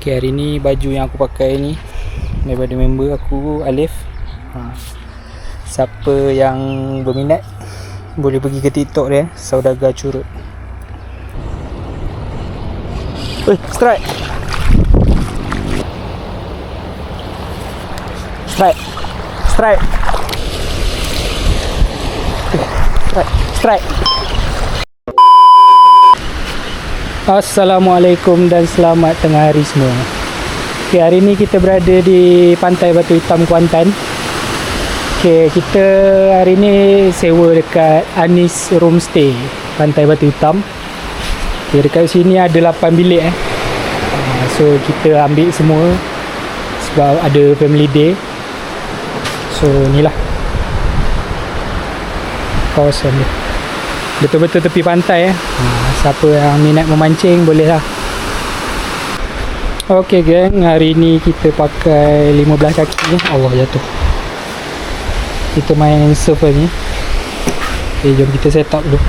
Okay, hari ni baju yang aku pakai ni daripada member aku, Alif. Siapa yang berminat boleh pergi ke TikTok dia, Saudagar Curut. Strike. Strike. Strike. Strike. Strike. Assalamualaikum dan selamat tengah hari semua. Okay, hari ni kita berada di Pantai Batu Hitam, Kuantan. Okay, kita hari ni sewa dekat Anis Roomstay, Pantai Batu Hitam. Okay, dekat sini ada 8 bilik so kita ambil semua sebab ada family day. So ni lah kawasan dia, betul-betul tepi pantai. Siapa yang minat memancing boleh lah. Ok gang, hari ni kita pakai 15 kaki. Allah, jatuh. Kita main surf ni. Ok, jom kita set up dulu.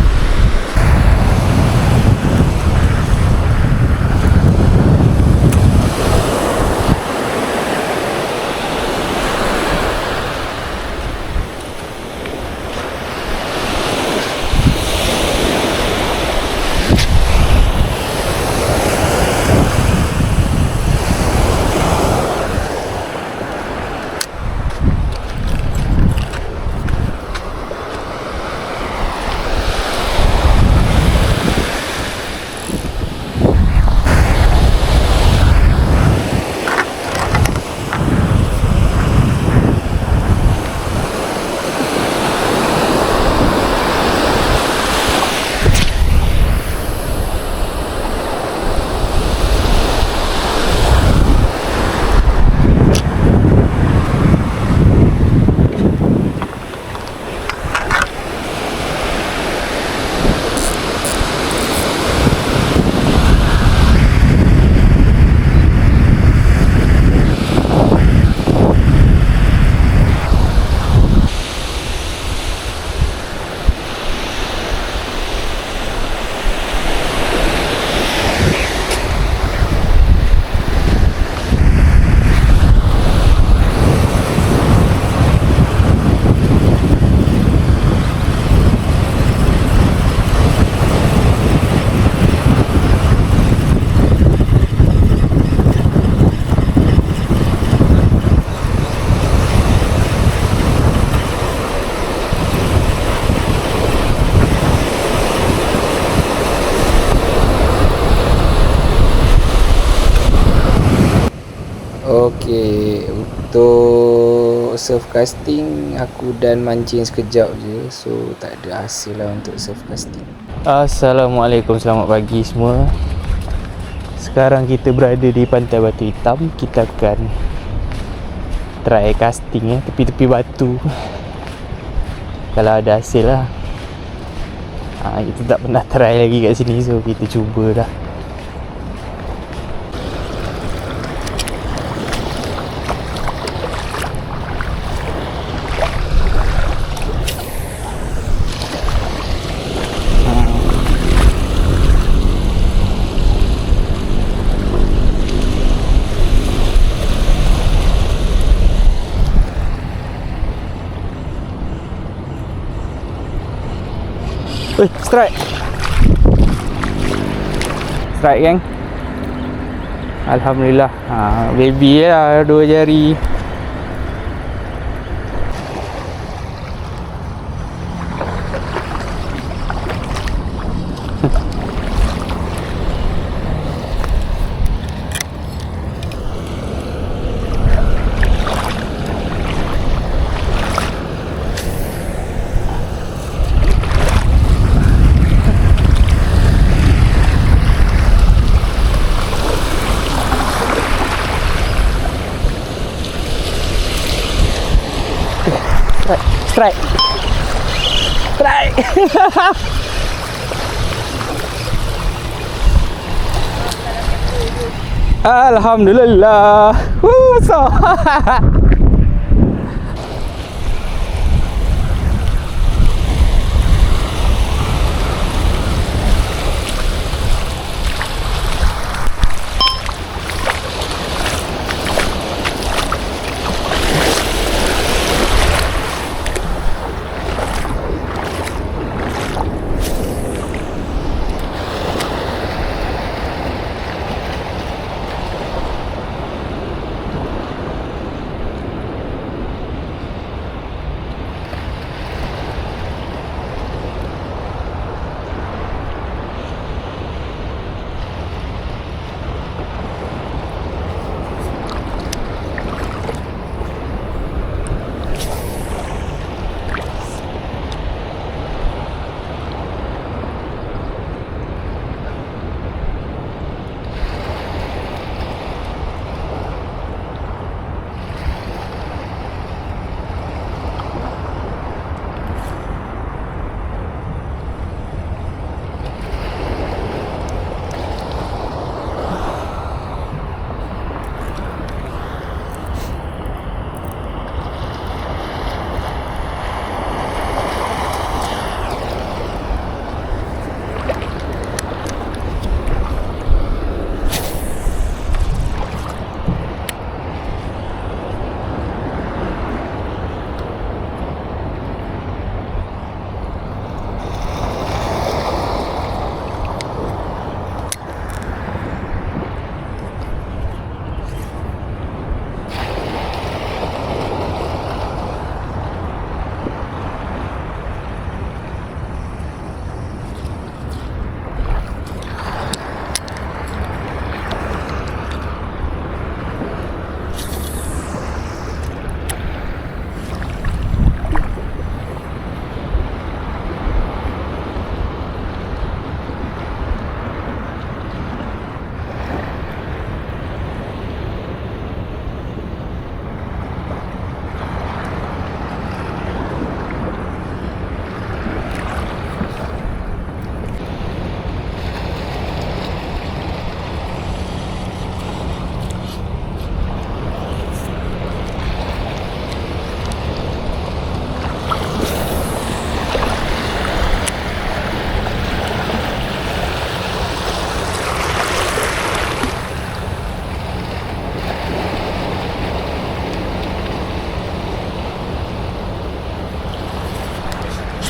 Okey, untuk surf casting aku dan mancing sekejap je, so tak ada hasil lah untuk surf casting. Assalamualaikum, selamat pagi semua. Sekarang kita berada di Pantai Batu Hitam. Kita akan try casting tepi-tepi batu. Kalau ada hasil lah. Kita tak pernah try lagi kat sini, so kita cuba dah. Strike. Strike gang. Alhamdulillah. Baby lah, 2 jari. Strike. Strike. Alhamdulillah. So.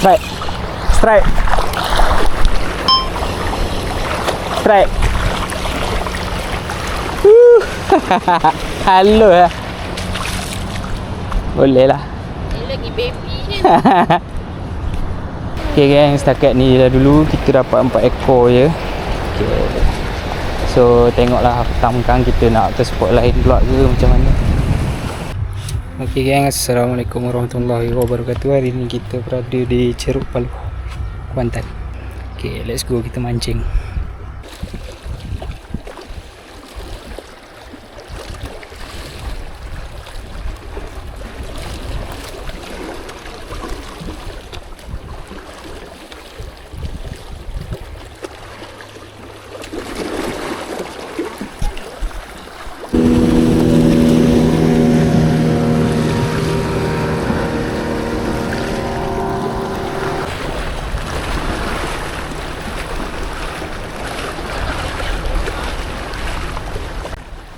Strike. Strike. Strike. Halo lah. Boleh lah. Ini lagi baby je. Okay gang, setakat ni lah dulu. Kita dapat 4 ekor je. Okay. So tengoklah petang kan kita nak ke spot lain pula ke macam mana. Okay gang, Assalamualaikum warahmatullahi wabarakatuh. Hari ni kita berada di Ceruk Palu, Kuantan. Okay, let's go, kita mancing.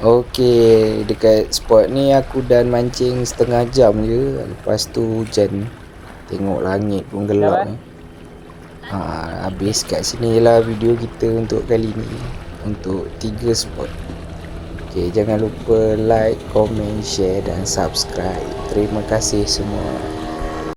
Okey, dekat spot ni aku dan mancing setengah jam je. Lepas tu hujan. Tengok langit pun gelap ni. Habis kat sini lah video kita untuk kali ni. Untuk 3 spot. Okey, jangan lupa like, komen, share dan subscribe. Terima kasih semua.